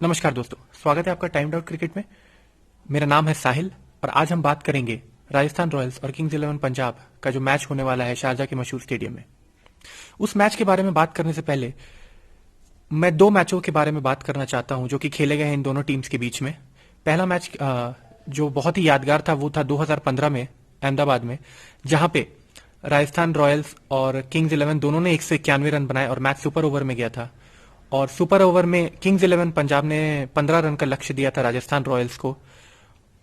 नमस्कार दोस्तों, स्वागत है आपका टाइम आउट क्रिकेट में। मेरा नाम है साहिल और आज हम बात करेंगे राजस्थान रॉयल्स और किंग्स इलेवन पंजाब का जो मैच होने वाला है शारजा के मशहूर स्टेडियम में। उस मैच के बारे में बात करने से पहले मैं दो मैचों के बारे में बात करना चाहता हूं जो कि खेले गए हैं इन दोनों टीम्स के बीच में। पहला मैच जो बहुत ही यादगार था वो था 2015 में अहमदाबाद में, जहां पे राजस्थान रॉयल्स और किंग्स इलेवन दोनों ने 191 रन बनाए और मैच सुपर ओवर में गया था। और सुपर ओवर में किंग्स इलेवन पंजाब ने 15 रन का लक्ष्य दिया था राजस्थान रॉयल्स को।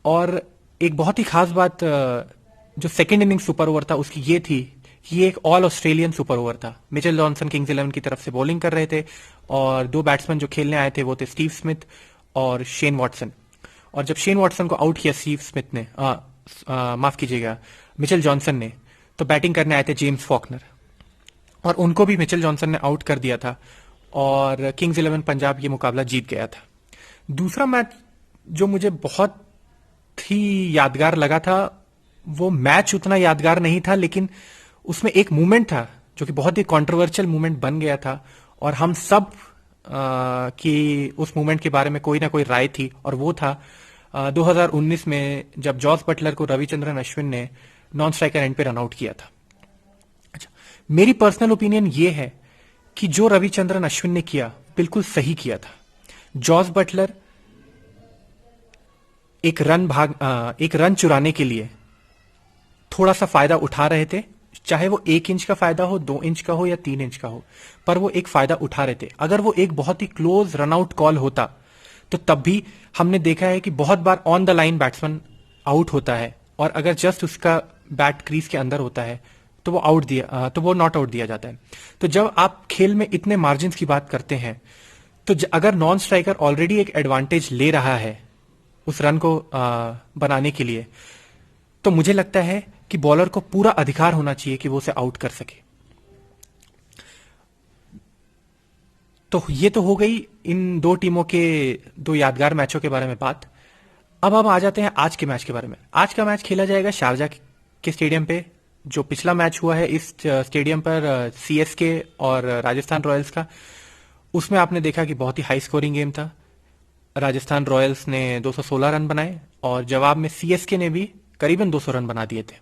और एक बहुत ही खास बात जो सेकेंड इनिंग सुपर ओवर था उसकी ये थी कि ये एक ऑल ऑस्ट्रेलियन सुपर ओवर था। मिचेल जॉनसन किंग्स इलेवन की तरफ से बॉलिंग कर रहे थे और दो बैट्समैन जो खेलने आए थे वो थे स्टीव स्मिथ और शेन वॉटसन। और जब शेन वॉटसन को आउट किया स्टीव स्मिथ ने, माफ कीजिएगा, मिचेल जॉनसन ने, तो बैटिंग करने आए थे जेम्स फॉकनर और उनको भी मिचेल जॉनसन ने आउट कर दिया था और किंग्स इलेवन पंजाब ये मुकाबला जीत गया था। दूसरा मैच जो मुझे बहुत ही यादगार लगा था, वो मैच उतना यादगार नहीं था लेकिन उसमें एक मूवमेंट था जो कि बहुत ही कंट्रोवर्शियल मूवमेंट बन गया था और हम सब की उस मूवमेंट के बारे में कोई ना कोई राय थी। और वो था 2019 में जब जॉस बटलर को रविचंद्रन अश्विन ने नॉन स्ट्राइकर एंड पे रन आउट किया था। अच्छा, मेरी पर्सनल ओपिनियन ये है कि जो रविचंद्रन अश्विन ने किया बिल्कुल सही किया था। जॉस बटलर एक रन चुराने के लिए थोड़ा सा फायदा उठा रहे थे, चाहे वो 1 इंच का फायदा हो, 2 इंच का हो या 3 इंच का हो, पर वो एक फायदा उठा रहे थे। अगर वो एक बहुत ही क्लोज रन आउट कॉल होता तो तब भी हमने देखा है कि बहुत बार on the line batsman out होता है और अगर जस्ट उसका बैट क्रीज के अंदर होता है तो वो नॉट आउट दिया जाता है। तो जब आप खेल में इतने मार्जिन की बात करते हैं तो अगर नॉन स्ट्राइकर ऑलरेडी एक एडवांटेज ले रहा है उस रन को बनाने के लिए, तो मुझे लगता है कि बॉलर को पूरा अधिकार होना चाहिए कि वो उसे आउट कर सके। तो ये तो हो गई इन दो टीमों के दो यादगार मैचों के बारे में बात। अब हम आ जाते हैं आज के मैच के बारे में। आज का मैच खेला जाएगा शारजा के स्टेडियम पे। जो पिछला मैच हुआ है इस स्टेडियम पर सीएसके और राजस्थान रॉयल्स का, उसमें आपने देखा कि बहुत ही हाई स्कोरिंग गेम था। राजस्थान रॉयल्स ने 216 रन बनाए और जवाब में सीएसके ने भी करीबन 200 रन बना दिए थे।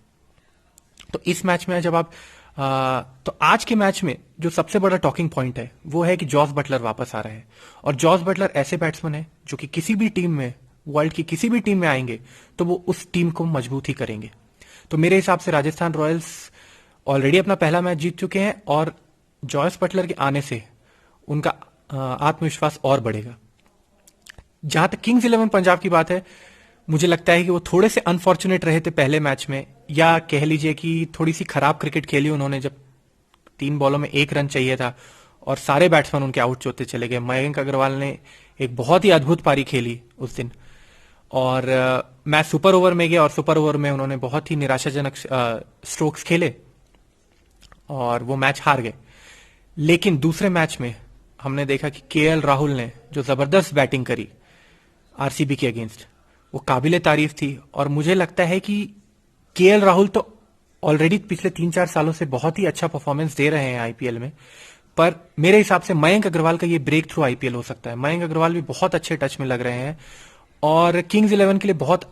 तो इस मैच में जब आप तो आज के मैच में जो सबसे बड़ा टॉकिंग पॉइंट है वो है कि जॉस बटलर वापस आ रहे हैं। और जॉस बटलर ऐसे बैट्समैन है जो कि किसी भी टीम में, वर्ल्ड की किसी भी टीम में आएंगे तो वो उस टीम को मजबूत ही करेंगे। तो मेरे हिसाब से राजस्थान रॉयल्स ऑलरेडी अपना पहला मैच जीत चुके हैं और जॉस बटलर के आने से उनका आत्मविश्वास और बढ़ेगा। जहां तक किंग्स इलेवन पंजाब की बात है, मुझे लगता है कि वो थोड़े से अनफॉर्चुनेट रहे थे पहले मैच में, या कह लीजिए कि थोड़ी सी खराब क्रिकेट खेली उन्होंने जब 3 बॉलों में 1 रन चाहिए था और सारे बैट्समैन उनके आउट होते चले गए। मयंक अग्रवाल ने एक बहुत ही अद्भुत पारी खेली उस दिन और मैच सुपर ओवर में गया और सुपर ओवर में उन्होंने बहुत ही निराशाजनक स्ट्रोक्स खेले और वो मैच हार गए। लेकिन दूसरे मैच में हमने देखा कि केएल राहुल ने जो जबरदस्त बैटिंग करी आरसीबी के अगेंस्ट, वो काबिले तारीफ थी। और मुझे लगता है कि केएल राहुल तो ऑलरेडी पिछले 3-4 सालों से बहुत ही अच्छा परफॉर्मेंस दे रहे हैं आईपीएल में, पर मेरे हिसाब से मयंक अग्रवाल का ये ब्रेक थ्रू आईपीएल हो सकता है। मयंक अग्रवाल भी बहुत अच्छे टच में लग रहे हैं और किंग्स इलेवन के लिए बहुत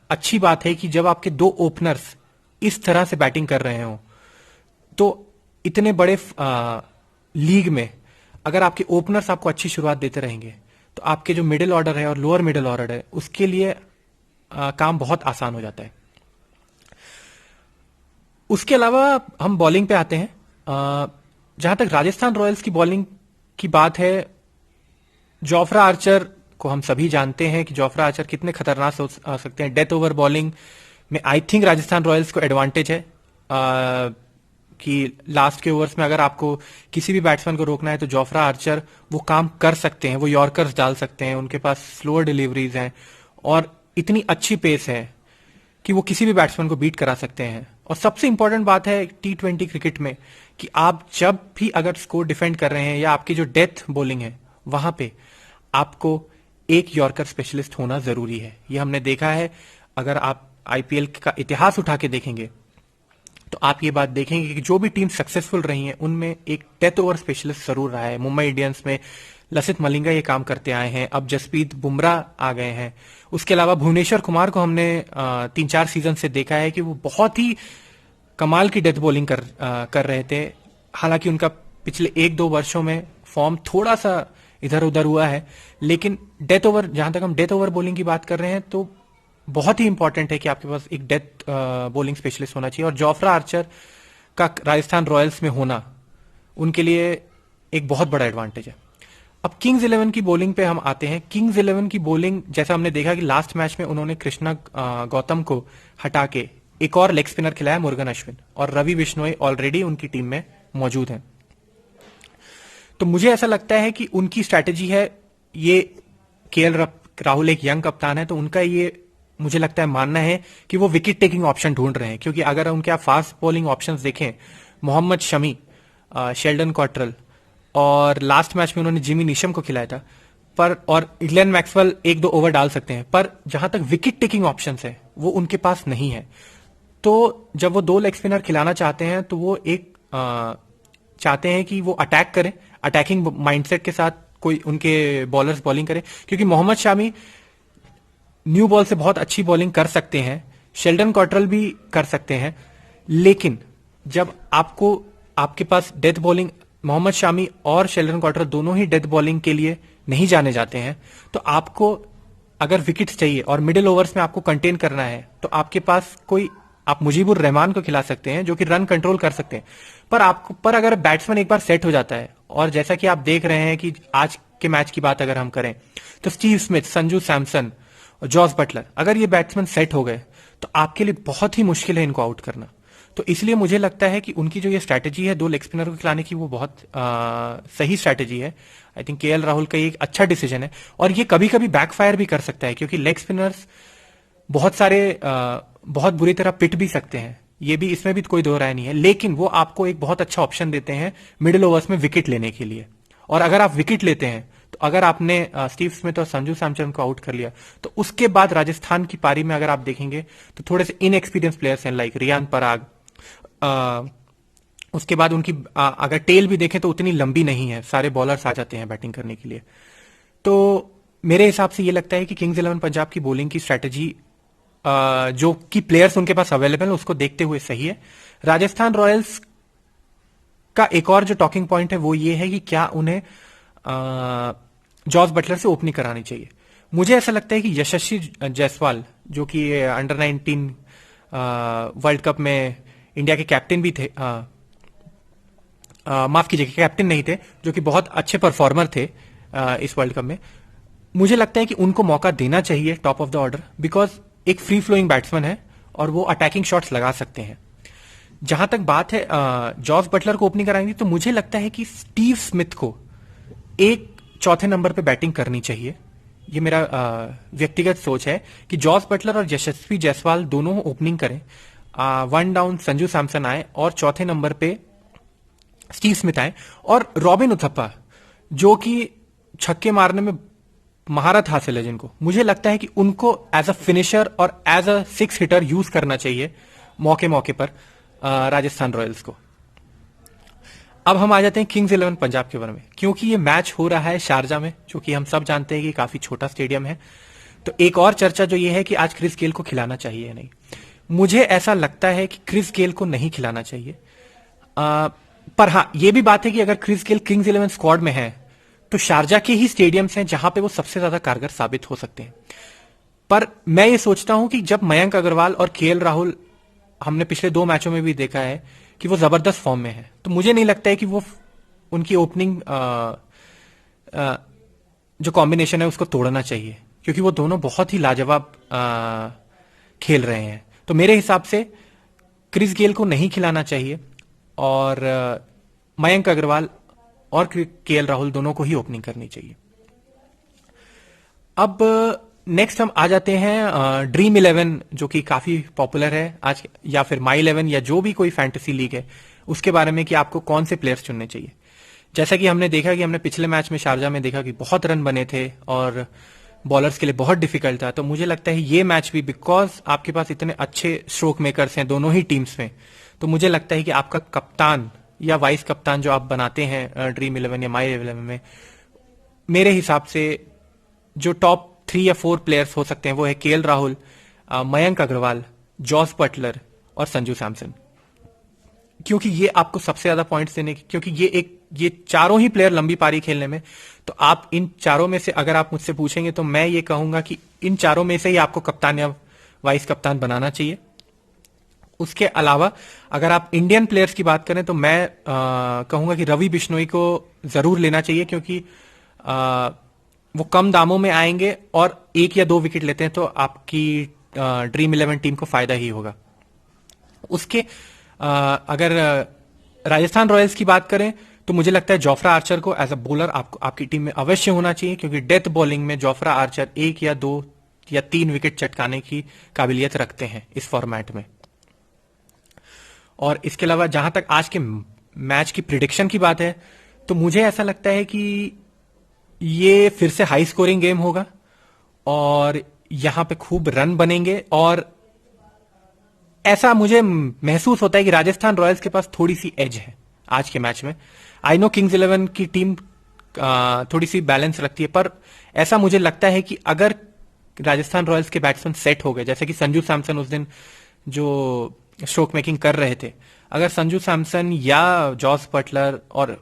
अच्छी बात है कि जब आपके 2 ओपनर्स इस तरह से बैटिंग कर रहे हो तो इतने बड़े लीग में अगर आपके ओपनर्स आपको अच्छी शुरुआत देते रहेंगे तो आपके जो मिडिल ऑर्डर है और लोअर मिडिल ऑर्डर है उसके लिए काम बहुत आसान हो जाता है। उसके अलावा हम बॉलिंग पे आते हैं। जहां तक राजस्थान रॉयल्स की बॉलिंग की बात है, जोफ्रा आर्चर को हम सभी जानते हैं कि जोफ्रा आर्चर कितने खतरनाक हो सकते हैं। डेथ ओवर बॉलिंग में आई थिंक राजस्थान रॉयल्स को एडवांटेज है कि लास्ट के ओवर्स में अगर आपको किसी भी बैट्समैन को रोकना है तो जोफ्रा आर्चर वो काम कर सकते हैं। वो यॉर्कर्स डाल सकते हैं, उनके पास स्लोअर डिलीवरीज हैं और इतनी अच्छी पेस है कि वो किसी भी बैट्समैन को बीट करा सकते हैं। और सबसे इंपॉर्टेंट बात है T20 क्रिकेट में कि आप जब भी अगर स्कोर डिफेंड कर रहे हैं या आपकी जो डेथ बॉलिंग है वहां पे आपको एक यॉर्कर स्पेशलिस्ट होना जरूरी है। ये हमने देखा है। अगर आप आईपीएल का इतिहास उठा के देखेंगे तो आप ये बात देखेंगे कि जो भी टीम सक्सेसफुल रही है उनमें एक डेथ ओवर स्पेशलिस्ट जरूर रहा है। मुंबई इंडियंस में लसित मलिंगा ये काम करते आए हैं, अब जसप्रीत बुमराह आ गए हैं। उसके अलावा भुवनेश्वर कुमार को हमने 3-4 सीजन से देखा है कि वो बहुत ही कमाल की डेथ बॉलिंग कर रहे थे। हालांकि उनका पिछले 1-2 वर्षों में फॉर्म थोड़ा सा इधर उधर हुआ है, लेकिन डेथ ओवर, जहां तक हम डेथ ओवर बॉलिंग की बात कर रहे हैं तो बहुत ही इंपॉर्टेंट है कि आपके पास एक डेथ बॉलिंग स्पेशलिस्ट होना चाहिए, और जोफ्रा आर्चर का राजस्थान रॉयल्स में होना उनके लिए एक बहुत बड़ा एडवांटेज है। अब किंग्स 11 की बॉलिंग पे हम आते हैं। किंग्स 11 की बॉलिंग, जैसा हमने देखा कि लास्ट मैच में उन्होंने कृष्णा गौतम को हटा के एक और लेग स्पिनर खिलाया, मुरुगन अश्विन, और रवि बिश्नोई ऑलरेडी उनकी टीम में मौजूद हैं। तो मुझे ऐसा लगता है कि उनकी स्ट्रैटेजी है, ये केएल राहुल एक यंग कप्तान है, तो उनका ये मुझे लगता है मानना है कि वो विकेट टेकिंग ऑप्शन ढूंढ रहे हैं, क्योंकि अगर उनके आप फास्ट बॉलिंग ऑप्शंस देखें, मोहम्मद शमी, शेल्डन कॉट्रेल, और लास्ट मैच में उन्होंने जिमी नीशम को खिलाया था, पर और ग्लेन मैक्सवेल 1-2 ओवर डाल सकते हैं, पर जहां तक विकेट टेकिंग ऑप्शंस है वो उनके पास नहीं है। तो जब वो 2 लेग स्पिनर खिलाना चाहते हैं तो वो एक चाहते हैं कि वो अटैक करें, अटैकिंग माइंडसेट के साथ कोई उनके बॉलर्स बॉलिंग करें, क्योंकि मोहम्मद शामी न्यू बॉल से बहुत अच्छी बॉलिंग कर सकते हैं, शेल्डन कॉट्रेल भी कर सकते हैं, लेकिन जब आपके पास डेथ बॉलिंग, मोहम्मद शामी और शेल्डन कॉट्रेल दोनों ही डेथ बॉलिंग के लिए नहीं जाने जाते हैं, तो आपको अगर विकेट्स चाहिए और मिडिल ओवर्स में आपको कंटेन करना है, तो आपके पास आप मुजीबुर रहमान को खिला सकते हैं जो कि रन कंट्रोल कर सकते हैं, पर अगर बैट्समैन एक बार सेट हो जाता है, और जैसा कि आप देख रहे हैं कि आज के मैच की बात अगर हम करें तो स्टीव स्मिथ, संजू सैमसन और जॉस बटलर, अगर ये बैट्समैन सेट हो गए तो आपके लिए बहुत ही मुश्किल है इनको आउट करना। तो इसलिए मुझे लगता है कि उनकी जो ये स्ट्रैटेजी है 2 लेग स्पिनर को खिलाने की, वो बहुत सही स्ट्रैटेजी है। आई थिंक केएल राहुल का ये एक अच्छा डिसीजन है, और ये कभी कभी बैकफायर भी कर सकता है, क्योंकि लेग स्पिनर्स बहुत बुरी तरह पिट भी सकते हैं, ये भी, इसमें भी कोई दो राय नहीं है, लेकिन वो आपको एक बहुत अच्छा ऑप्शन देते हैं मिडिल ओवर्स में विकेट लेने के लिए। और अगर आप विकेट लेते हैं, तो अगर आपने स्टीव स्मिथ और संजू सैमसन को आउट कर लिया, तो उसके बाद राजस्थान की पारी में अगर आप देखेंगे तो थोड़े से इनएक्सपीरियंस प्लेयर्स हैं, लाइक रियान पराग, उसके बाद उनकी अगर टेल भी देखें तो उतनी लंबी नहीं है, सारे बॉलर्स आ जाते हैं बैटिंग करने के लिए। तो मेरे हिसाब से ये लगता है कि किंग्स 11 पंजाब की बॉलिंग की स्ट्रैटेजी जो कि प्लेयर्स उनके पास अवेलेबल है उसको देखते हुए सही है। राजस्थान रॉयल्स का एक और जो टॉकिंग पॉइंट है वो ये है कि क्या उन्हें जॉस बटलर से ओपनिंग करानी चाहिए। मुझे ऐसा लगता है कि यशस्वी जायसवाल, जो कि अंडर 19 वर्ल्ड कप में इंडिया के कैप्टन भी थे, माफ कीजिए, कैप्टन नहीं थे, जो कि बहुत अच्छे परफॉर्मर थे इस वर्ल्ड कप में, मुझे लगता है कि उनको मौका देना चाहिए top of the order, because एक फ्री फ्लोइंग बैट्समैन है और वो अटैकिंग शॉट्स लगा सकते हैं। जहां तक बात है जॉस बटलर को ओपनिंग कराएंगे, तो मुझे लगता है कि स्टीव स्मिथ को एक चौथे नंबर पे बैटिंग करनी चाहिए। ये मेरा व्यक्तिगत सोच है कि जॉस बटलर और यशस्वी जायसवाल दोनों ओपनिंग करें, 1 डाउन संजू सैमसन आए और चौथे नंबर पे स्टीव स्मिथ आए, और रॉबिन उथप्पा जो कि छक्के मारने में महारत हासिल है, जिनको मुझे लगता है कि उनको एज अ फिनिशर और एज अ 6 हिटर यूज करना चाहिए मौके मौके पर राजस्थान रॉयल्स को। अब हम आ जाते हैं किंग्स 11 पंजाब के बारे में, क्योंकि ये मैच हो रहा है शारजा में, जो कि हम सब जानते हैं कि काफी छोटा स्टेडियम है। तो एक और चर्चा जो ये है कि आज क्रिस गेल को खिलाना चाहिए या नहीं। मुझे ऐसा लगता है कि क्रिस गेल को नहीं खिलाना चाहिए, पर हाँ, ये भी बात है कि अगर क्रिस गेल किंग्स 11 स्क्वाड में है तो शारजा के ही स्टेडियम्स हैं जहां पे वो सबसे ज्यादा कारगर साबित हो सकते हैं। पर मैं ये सोचता हूं कि जब मयंक अग्रवाल और केएल राहुल, हमने पिछले 2 मैचों में भी देखा है कि वो जबरदस्त फॉर्म में है, तो मुझे नहीं लगता है कि वो उनकी ओपनिंग जो कॉम्बिनेशन है उसको तोड़ना चाहिए, क्योंकि वो दोनों बहुत ही लाजवाब खेल रहे हैं। तो मेरे हिसाब से क्रिस गेल को नहीं खिलाना चाहिए, और मयंक अग्रवाल और केएल राहुल दोनों को ही ओपनिंग करनी चाहिए। अब नेक्स्ट हम आ जाते हैं ड्रीम 11, जो कि काफी पॉपुलर है आज, या फिर माई 11 या जो भी कोई फैंटेसी लीग है उसके बारे में, कि आपको कौन से प्लेयर्स चुनने चाहिए। जैसा कि हमने देखा कि हमने पिछले मैच में शारजा में देखा कि बहुत रन बने थे और बॉलर्स के लिए बहुत डिफिकल्ट था, तो मुझे लगता है ये मैच भी, बिकॉज आपके पास इतने अच्छे स्ट्रोक मेकर्स हैं दोनों ही टीम्स में, तो मुझे लगता है कि आपका कप्तान या वाइस कप्तान जो आप बनाते हैं ड्रीम 11 या माई 11 में, मेरे हिसाब से जो टॉप 3 या 4 प्लेयर्स हो सकते हैं वो है KL Rahul, Mayank Agarwal, Jos Buttler और संजू सैमसन। क्योंकि ये आपको सबसे ज्यादा पॉइंट्स देने की, क्योंकि ये चारों ही प्लेयर लंबी पारी खेलने में, तो आप इन चारों में से अगर आप मुझसे पूछेंगे तो मैं ये कहूंगा कि इन चारों में से ही आपको कप्तान या वाइस कप्तान बनाना चाहिए। उसके अलावा अगर आप इंडियन प्लेयर्स की बात करें तो मैं कहूंगा कि रवि बिश्नोई को जरूर लेना चाहिए, क्योंकि वो कम दामों में आएंगे और 1 या 2 विकेट लेते हैं तो आपकी ड्रीम 11 टीम को फायदा ही होगा। उसके अगर राजस्थान रॉयल्स की बात करें तो मुझे लगता है जोफ्रा आर्चर को एज अ बॉलर आपकी टीम में अवश्य होना चाहिए, क्योंकि डेथ बॉलिंग में जोफ्रा आर्चर 1 या 2 या 3 विकेट चटकाने की काबिलियत रखते हैं इस फॉर्मेट में। और इसके अलावा जहां तक आज के मैच की प्रिडिक्शन की बात है तो मुझे ऐसा लगता है कि ये फिर से हाई स्कोरिंग गेम होगा और यहां पे खूब रन बनेंगे, और ऐसा मुझे महसूस होता है कि राजस्थान रॉयल्स के पास थोड़ी सी एज है आज के मैच में। आई नो किंग्स 11 की टीम थोड़ी सी बैलेंस रखती है, पर ऐसा मुझे लगता है कि अगर राजस्थान रॉयल्स के बैट्समैन सेट हो गए, जैसे कि संजू सैमसन उस दिन जो स्ट्रोक मेकिंग कर रहे थे, अगर संजू सैमसन या जॉस बटलर और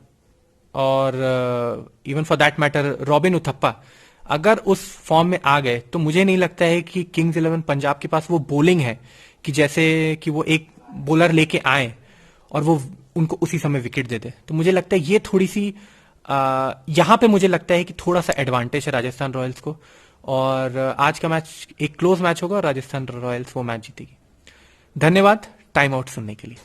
even for that matter robin Uthappa अगर उस फॉर्म में आ गए, तो मुझे नहीं लगता है कि किंग्स 11 पंजाब के पास वो बॉलिंग है कि जैसे कि वो एक बॉलर लेके आए और वो उनको उसी समय विकेट दे दे। तो मुझे लगता है ये थोड़ी सी यहां पे मुझे लगता है कि थोड़ा सा एडवांटेज है राजस्थान रॉयल्स को, और आज का मैच एक क्लोज मैच होगा और राजस्थान रॉयल्स वो मैच जीतेगी। धन्यवाद टाइम आउट सुनने के लिए।